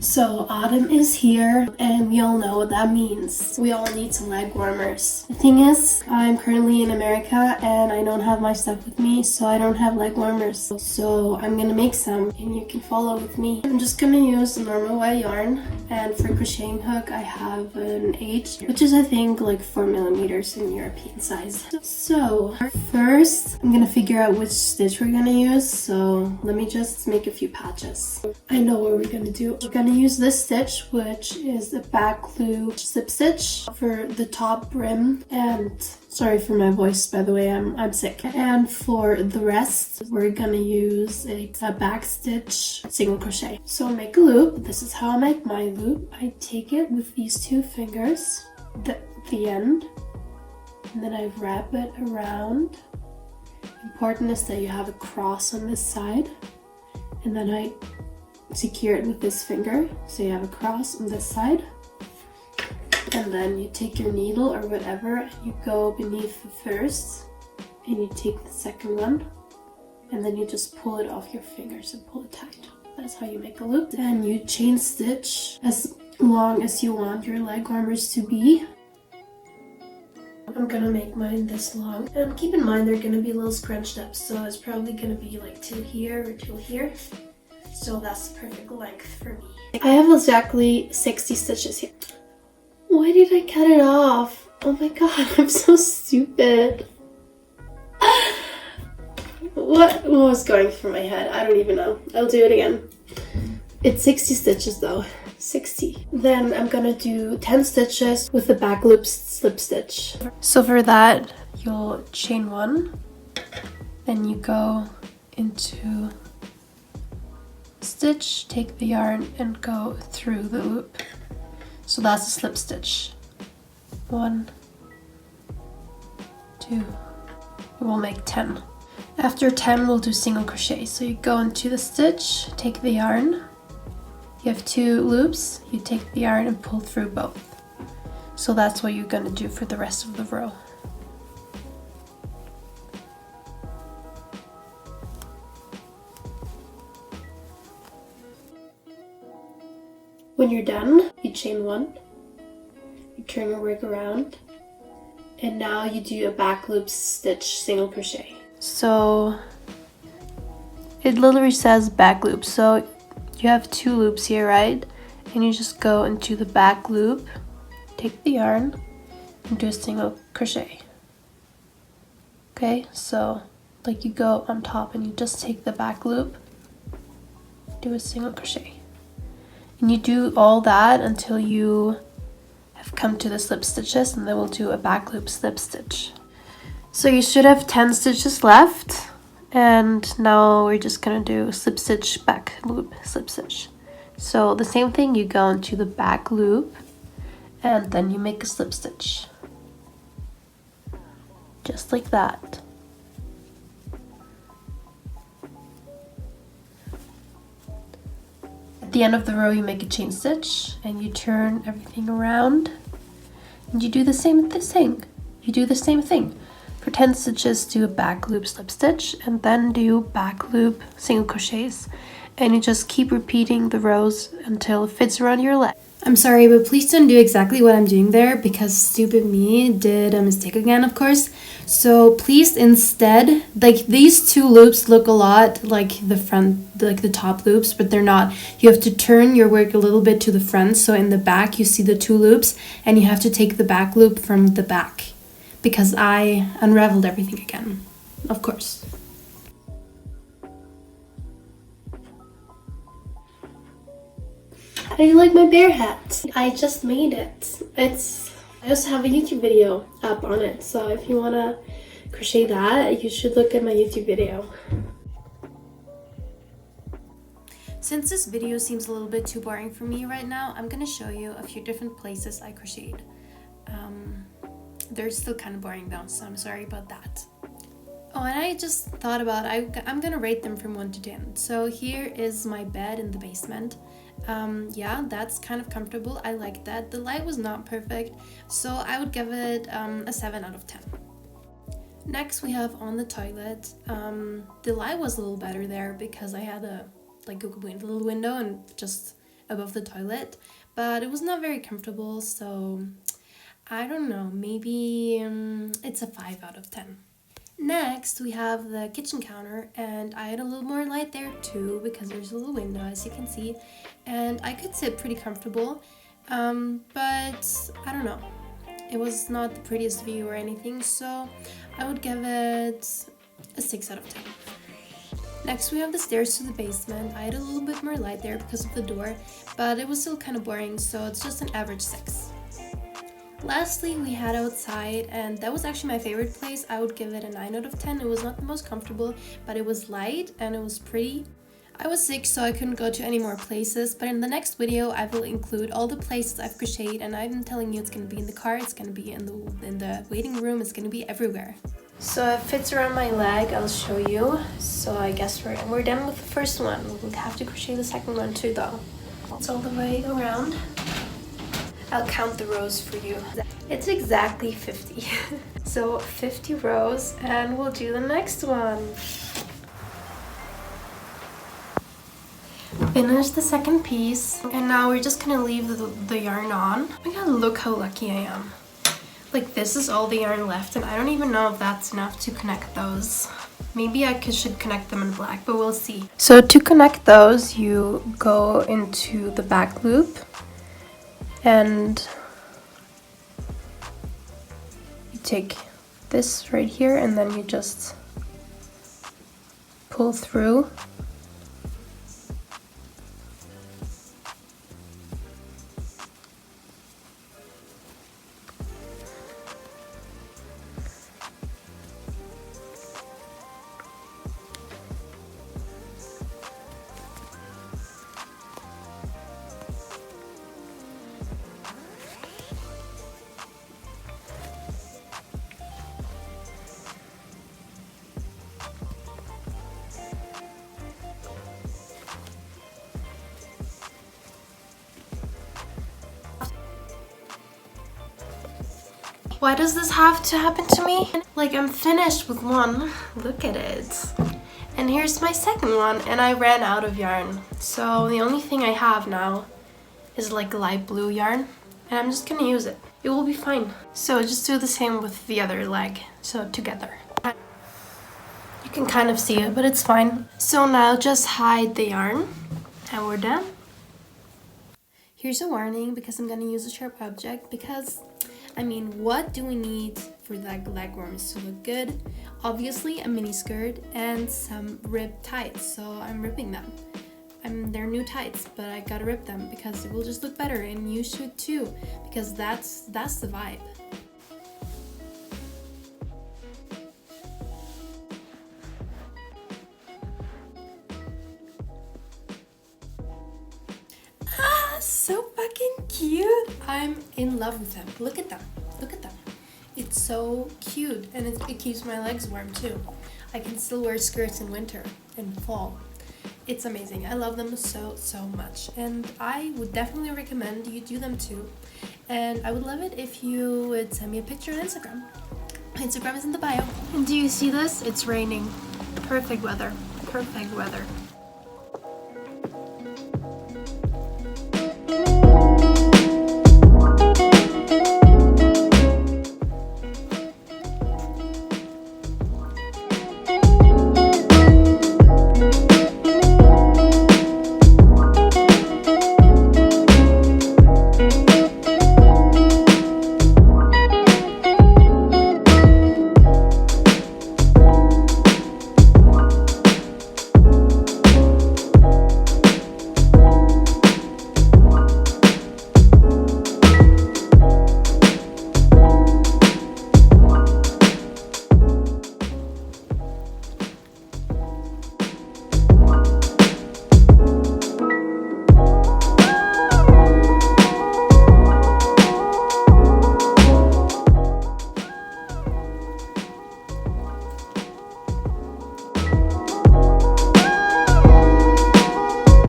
So autumn is here and we all know what that means. We all need some leg warmers. The thing is, I'm currently in America and I don't have my stuff with me, so I don't have leg warmers. So I'm gonna make some and you can follow with me. I'm just gonna use the normal white yarn, and for crocheting hook I have an 8, which is I think like 4 millimeters in European size. So first I'm gonna figure out which stitch we're gonna use, so let me just make a few patches. I know what we're gonna do. We're gonna use this stitch, which is the back loop slip stitch for the top brim, and sorry for my voice, by the way, I'm sick. And for the rest, we're gonna use a back stitch single crochet. So make a loop. This is how I make my loop. I take it with these 2 fingers, the end, and then I wrap it around. Important is that you have a cross on this side, and then I secure it with this finger, so you have a cross on this side, and then you take your needle or whatever and you go beneath the first and you take the second one, and then you just pull it off your fingers and pull it tight. That's how you make a loop. And you chain stitch as long as you want your leg warmers to be. I'm gonna make mine this long, and keep in mind they're gonna be little scrunched up, so it's probably gonna be like till here or till here. So that's the perfect length for me. I have exactly 60 stitches here. Why did I cut it off? Oh my god, I'm so stupid. What was going through my head? I don't even know. I'll do it again. It's 60 stitches though. 60. Then I'm gonna do 10 stitches with the back loop slip stitch. So for that, you'll chain 1, then you go into stitch, take the yarn and go through the loop. So that's a slip stitch. 1, 2, we'll make 10. After 10 we'll do single crochet. So you go into the stitch, take the yarn, you have 2 loops, you take the yarn and pull through both. So that's what you're gonna do for the rest of the row. When you're done, you chain 1, you turn your work around, and now you do a back loop stitch single crochet. So it literally says back loop, so you have 2 loops here, right? And you just go into the back loop, take the yarn, and do a single crochet. Okay, so like you go on top and you just take the back loop, do a single crochet. And you do all that until you have come to the slip stitches, and then we'll do a back loop slip stitch. So you should have 10 stitches left, and now we're just gonna do slip stitch, back loop, slip stitch. So the same thing, you go into the back loop and then you make a slip stitch. Just like that. At the end of the row you make a chain stitch and you turn everything around and you do the same thing. You do the same thing. For 10 stitches, do a back loop slip stitch and then do back loop single crochets. And you just keep repeating the rows until it fits around your leg. I'm sorry, but please don't do exactly what I'm doing there, because stupid me did a mistake again, of course. So please instead, like these 2 loops look a lot like the front, like the top loops, but they're not. You have to turn your work a little bit to the front, so in the back you see the 2 loops and you have to take the back loop from the back, because I unraveled everything again, of course. How do you like my bear hat? I just made it. I also have a YouTube video up on it, so if you want to crochet that, you should look at my YouTube video. Since this video seems a little bit too boring for me right now, I'm going to show you a few different places I crocheted. They're still kind of boring though, so I'm sorry about that. Oh, and I just thought about, I'm gonna rate them from 1 to 10. So here is my bed in the basement. Yeah, that's kind of comfortable. I like that. The light was not perfect, so I would give it a 7 out of 10. Next we have on the toilet. The light was a little better there because I had a little window and just above the toilet, but it was not very comfortable, so I don't know, maybe it's a 5 out of 10. Next, we have the kitchen counter, and I had a little more light there too because there's a little window, as you can see, and I could sit pretty comfortable, but I don't know, it was not the prettiest view or anything, so I would give it a 6 out of 10. Next, we have the stairs to the basement. I had a little bit more light there because of the door, but it was still kind of boring, so it's just an average 6. Lastly, we had outside, and that was actually my favorite place. I would give it a 9 out of 10. It was not the most comfortable, but it was light and it was pretty. I was sick, so I couldn't go to any more places, but in the next video I will include all the places I've crocheted, and I'm telling you, it's going to be in the car, it's going to be in the waiting room, it's going to be everywhere. So it fits around my leg, I'll show you. So I guess we're done with the first one. We'll have to crochet the second one too though. It's all the way around. I'll count the rows for you. It's exactly 50. So 50 rows, and we'll do the next one. Finish the second piece, and now we're just gonna leave the yarn on. Oh my god, look how lucky I am. Like, this is all the yarn left, and I don't even know if that's enough to connect those. Maybe I should connect them in black, but we'll see. So to connect those, you go into the back loop, and you take this right here, and then you just pull through. Why does this have to happen to me? Like, I'm finished with one. Look at it. And here's my second one, and I ran out of yarn. So the only thing I have now is like light blue yarn, and I'm just gonna use it. It will be fine. So just do the same with the other leg, so together. You can kind of see it, but it's fine. So now just hide the yarn, and we're done. Here's a warning, because I'm gonna use a sharp object, because I mean, what do we need for the leg warmers to look good? Obviously a mini skirt and some ribbed tights, so I'm ripping them. They're new tights, but I gotta rip them because it will just look better, and you should too, because that's the vibe. So fucking cute. I'm in love with them. Look at them. Look at them. It's so cute, and it keeps my legs warm too. I can still wear skirts in winter and fall. It's amazing. I love them so much, and I would definitely recommend you do them too. And I would love it if you would send me a picture on Instagram. My Instagram is in the bio. And do you see this? It's raining. Perfect weather. Perfect weather.